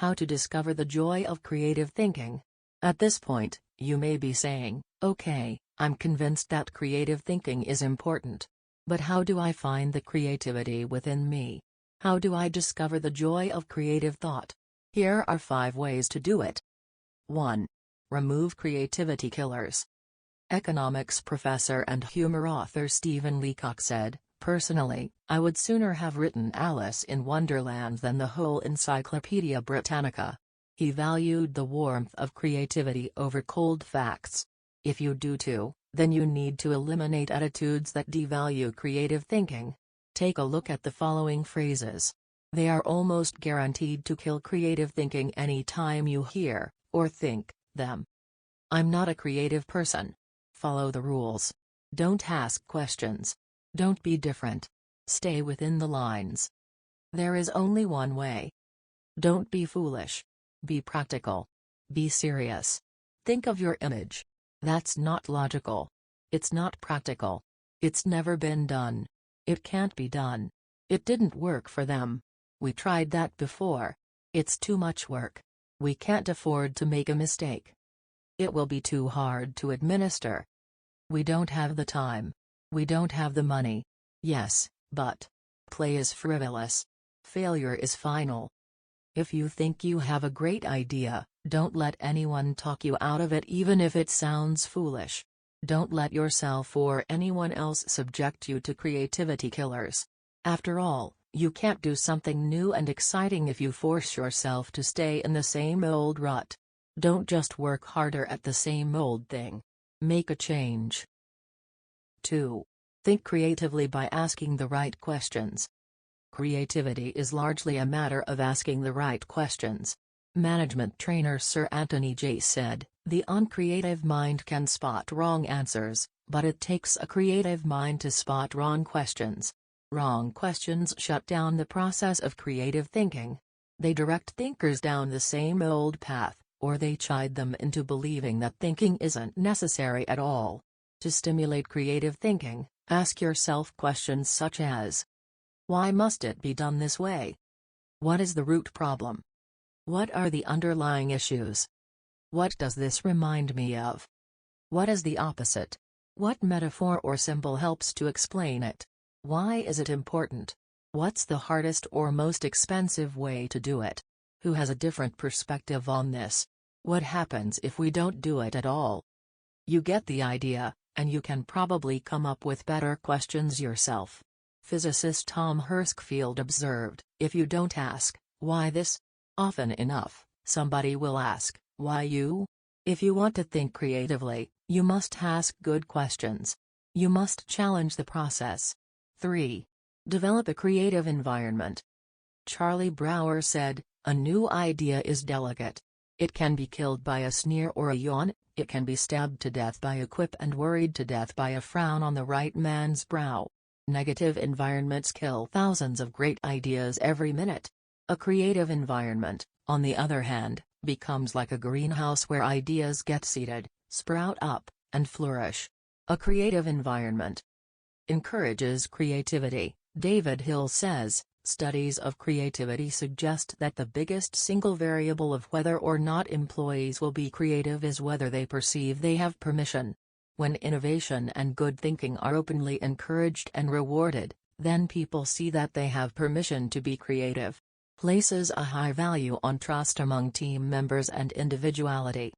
How to discover the joy of creative thinking. At this point, you may be saying, okay, I'm convinced that creative thinking is important. But how do I find the creativity within me? How do I discover the joy of creative thought? Here are 5 ways to do it. 1. Remove creativity killers. Economics professor and humor author Stephen Leacock said, "Personally, I would sooner have written Alice in Wonderland than the whole Encyclopedia Britannica." He valued the warmth of creativity over cold facts. If you do too, then you need to eliminate attitudes that devalue creative thinking. Take a look at the following phrases. They are almost guaranteed to kill creative thinking any time you hear, or think, them. I'm not a creative person. Follow the rules. Don't ask questions. Don't be different. Stay within the lines. There is only one way. Don't be foolish. Be practical. Be serious. Think of your image. That's not logical. It's not practical. It's never been done. It can't be done. It didn't work for them. We tried that before. It's too much work. We can't afford to make a mistake. It will be too hard to administer. We don't have the time. We don't have the money. Yes, but. Play is frivolous. Failure is final. If you think you have a great idea, don't let anyone talk you out of it even if it sounds foolish. Don't let yourself or anyone else subject you to creativity killers. After all, you can't do something new and exciting if you force yourself to stay in the same old rut. Don't just work harder at the same old thing. Make a change. 2. Think creatively by asking the right questions. Creativity is largely a matter of asking the right questions. Management trainer Sir Anthony J. said, "The uncreative mind can spot wrong answers, but it takes a creative mind to spot wrong questions." Wrong questions shut down the process of creative thinking. They direct thinkers down the same old path, or they chide them into believing that thinking isn't necessary at all. To stimulate creative thinking, ask yourself questions such as, why must it be done this way? What is the root problem? What are the underlying issues? What does this remind me of? What is the opposite? What metaphor or symbol helps to explain it? Why is it important? What's the hardest or most expensive way to do it? Who has a different perspective on this? What happens if we don't do it at all? You get the idea, and you can probably come up with better questions yourself. Physicist Tom Hershfield observed, if you don't ask, why this? Often enough, somebody will ask, why you? If you want to think creatively, you must ask good questions. You must challenge the process. 3. Develop a creative environment. Charlie Brower said, a new idea is delicate. It can be killed by a sneer or a yawn, it can be stabbed to death by a quip and worried to death by a frown on the right man's brow. Negative environments kill thousands of great ideas every minute. A creative environment, on the other hand, becomes like a greenhouse where ideas get seeded, sprout up, and flourish. A creative environment encourages creativity. David Hill says, studies of creativity suggest that the biggest single variable of whether or not employees will be creative is whether they perceive they have permission. When innovation and good thinking are openly encouraged and rewarded, then people see that they have permission to be creative. Places a high value on trust among team members and individuality.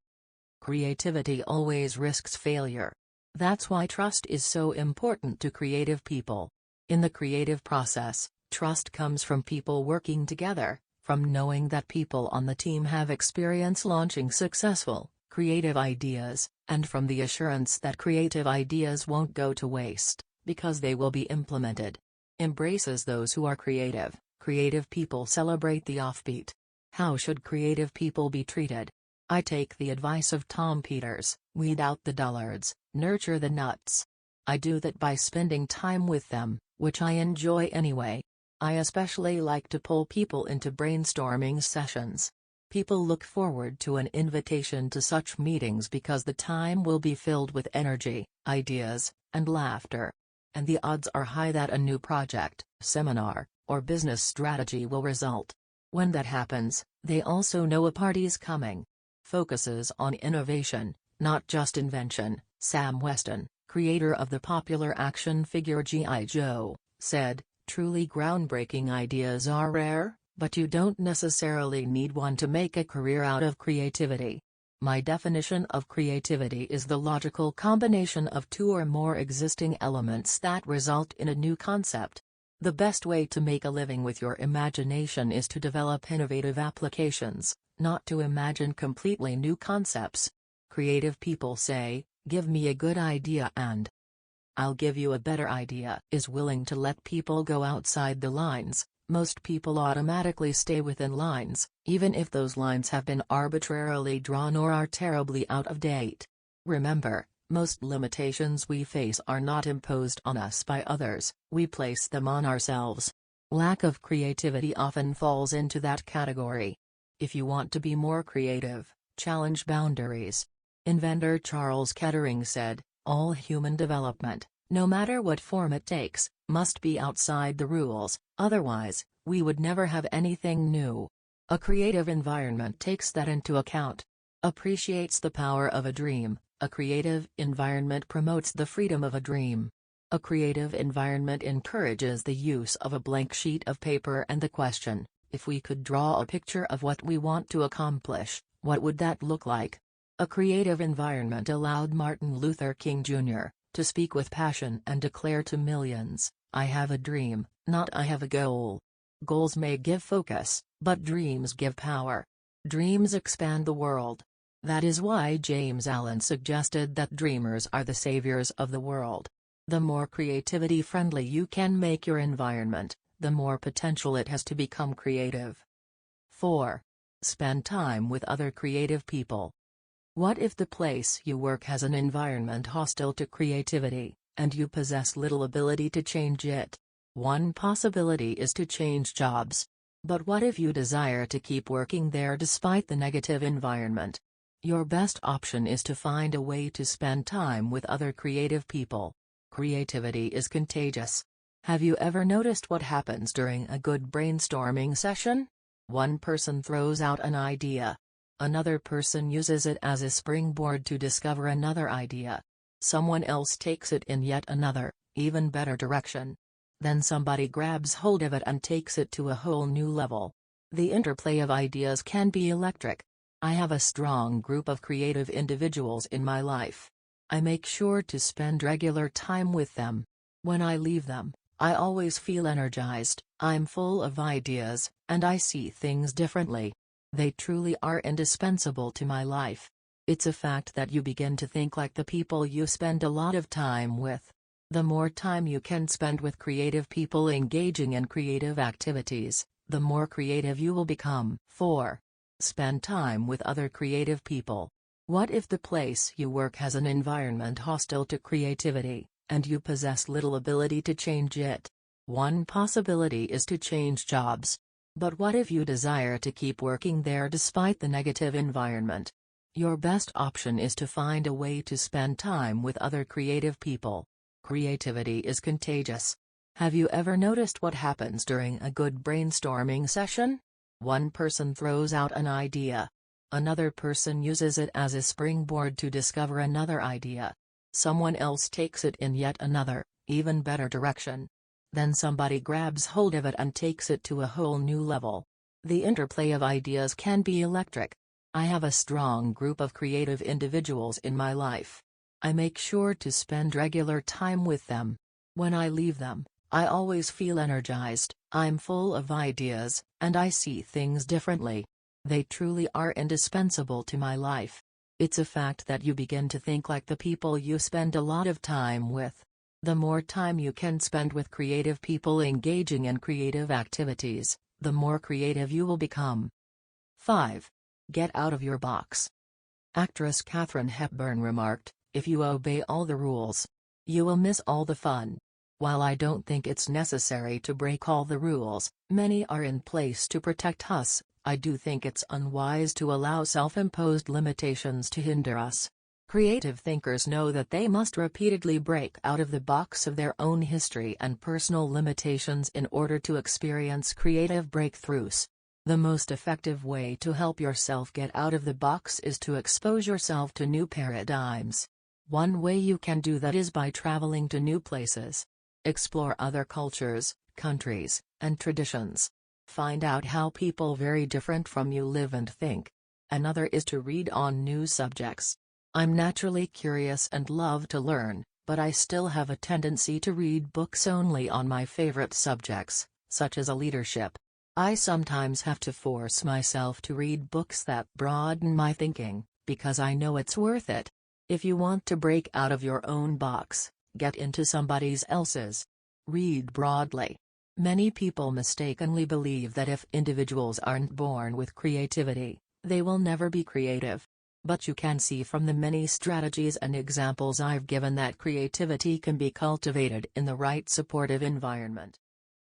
Creativity always risks failure. That's why trust is so important to creative people. In the creative process, trust comes from people working together, from knowing that people on the team have experience launching successful, creative ideas, and from the assurance that creative ideas won't go to waste, because they will be implemented. Embraces those who are creative. Creative people celebrate the offbeat. How should creative people be treated? I take the advice of Tom Peters, weed out the dullards, nurture the nuts. I do that by spending time with them, which I enjoy anyway. I especially like to pull people into brainstorming sessions. People look forward to an invitation to such meetings because the time will be filled with energy, ideas, and laughter. And the odds are high that a new project, seminar, or business strategy will result. When that happens, they also know a party's coming. Focuses on innovation, not just invention. Sam Weston, creator of the popular action figure G.I. Joe, said, "Truly groundbreaking ideas are rare, but you don't necessarily need one to make a career out of creativity. My definition of creativity is the logical combination of two or more existing elements that result in a new concept. The best way to make a living with your imagination is to develop innovative applications, not to imagine completely new concepts. Creative people say, 'Give me a good idea and I'll give you a better idea,' is willing to let people go outside the lines. Most people automatically stay within lines, even if those lines have been arbitrarily drawn or are terribly out of date. Remember, most limitations we face are not imposed on us by others, we place them on ourselves. Lack of creativity often falls into that category. If you want to be more creative, challenge boundaries. Inventor Charles Kettering said, "All human development, no matter what form it takes, must be outside the rules, otherwise, we would never have anything new." A creative environment takes that into account. Appreciates the power of a dream. A creative environment promotes the freedom of a dream. A creative environment encourages the use of a blank sheet of paper and the question, if we could draw a picture of what we want to accomplish, what would that look like? A creative environment allowed Martin Luther King Jr. to speak with passion and declare to millions, "I have a dream, not I have a goal." Goals may give focus, but dreams give power. Dreams expand the world. That is why James Allen suggested that dreamers are the saviors of the world. The more creativity-friendly you can make your environment, the more potential it has to become creative. 4. Spend time with other creative people. What if the place you work has an environment hostile to creativity, and you possess little ability to change it? One possibility is to change jobs. But what if you desire to keep working there despite the negative environment? Your best option is to find a way to spend time with other creative people. Creativity is contagious. Have you ever noticed what happens during a good brainstorming session? One person throws out an idea. Another person uses it as a springboard to discover another idea. Someone else takes it in yet another, even better direction. Then somebody grabs hold of it and takes it to a whole new level. The interplay of ideas can be electric. I have a strong group of creative individuals in my life. I make sure to spend regular time with them. When I leave them, I always feel energized, I'm full of ideas, and I see things differently. They truly are indispensable to my life. It's a fact that you begin to think like the people you spend a lot of time with. The more time you can spend with creative people engaging in creative activities, the more creative you will become. 4. Spend time with other creative people. What if the place you work has an environment hostile to creativity, and you possess little ability to change it? One possibility is to change jobs. But what if you desire to keep working there despite the negative environment? Your best option is to find a way to spend time with other creative people. Creativity is contagious. Have you ever noticed what happens during a good brainstorming session? One person throws out an idea. Another person uses it as a springboard to discover another idea. Someone else takes it in yet another, even better direction. Then somebody grabs hold of it and takes it to a whole new level. The interplay of ideas can be electric. I have a strong group of creative individuals in my life. I make sure to spend regular time with them. When I leave them, I always feel energized, I'm full of ideas, and I see things differently. They truly are indispensable to my life. It's a fact that you begin to think like the people you spend a lot of time with. The more time you can spend with creative people engaging in creative activities, the more creative you will become. 5. Get out of your box. Actress Katharine Hepburn remarked, "If you obey all the rules, you will miss all the fun." While I don't think it's necessary to break all the rules, many are in place to protect us, I do think it's unwise to allow self-imposed limitations to hinder us. Creative thinkers know that they must repeatedly break out of the box of their own history and personal limitations in order to experience creative breakthroughs. The most effective way to help yourself get out of the box is to expose yourself to new paradigms. One way you can do that is by traveling to new places. Explore other cultures, countries, and traditions. Find out how people very different from you live and think. Another is to read on new subjects. I'm naturally curious and love to learn, but I still have a tendency to read books only on my favorite subjects, such as leadership. I sometimes have to force myself to read books that broaden my thinking, because I know it's worth it. If you want to break out of your own box, get into somebody else's. Read broadly. Many people mistakenly believe that if individuals aren't born with creativity, they will never be creative. But you can see from the many strategies and examples I've given that creativity can be cultivated in the right supportive environment.